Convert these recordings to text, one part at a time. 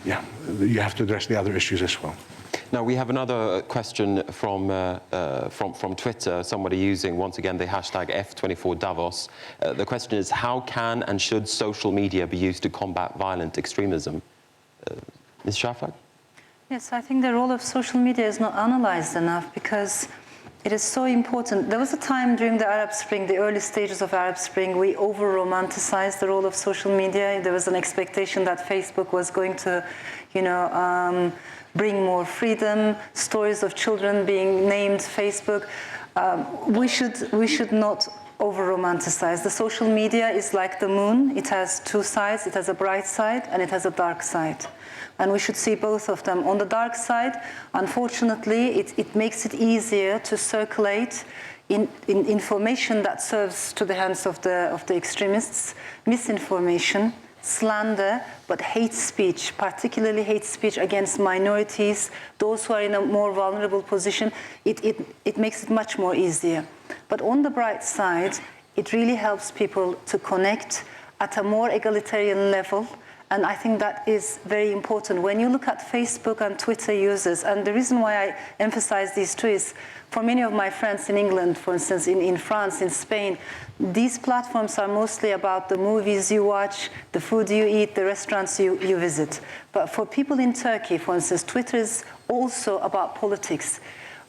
yeah, you have to address the other issues as well. Now, we have another question from Twitter, somebody using, once again, the hashtag F24Davos. The question is, how can and should social media be used to combat violent extremism? Ms. Shafak? Yes, I think the role of social media is not analyzed enough because it is so important. There was a time during the Arab Spring, the early stages of Arab Spring, we over-romanticized the role of social media. There was an expectation that Facebook was going to, bring more freedom, stories of children being named Facebook. We should not over-romanticize. The social media is like the moon. It has two sides. It has a bright side and it has a dark side. And we should see both of them. On the dark side, unfortunately, it makes it easier to circulate in information that serves to the hands of the extremists, misinformation, slander, but hate speech, particularly hate speech against minorities, those who are in a more vulnerable position, it makes it much more easier. But on the bright side, it really helps people to connect at a more egalitarian level. And I think that is very important. When you look at Facebook and Twitter users, and the reason why I emphasize these two is, for many of my friends in England, for instance, in France, in Spain, these platforms are mostly about the movies you watch, the food you eat, the restaurants you visit. But for people in Turkey, for instance, Twitter is also about politics.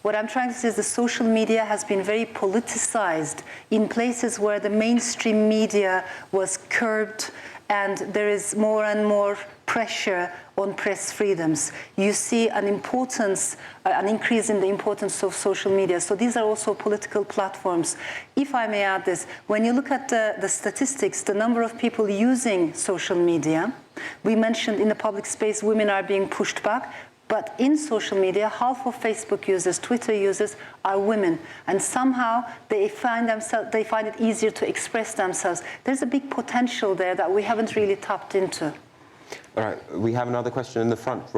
What I'm trying to say is the social media has been very politicized in places where the mainstream media was curbed, and there is more and more pressure on press freedoms. You see an increase in the importance of social media. So these are also political platforms. If I may add this, when you look at the statistics, the number of people using social media, we mentioned in the public space women are being pushed back, but in social media, half of Facebook users, Twitter users are women, and somehow they find it easier to express themselves. There's a big potential there that we haven't really tapped into. All right, we have another question in the front row.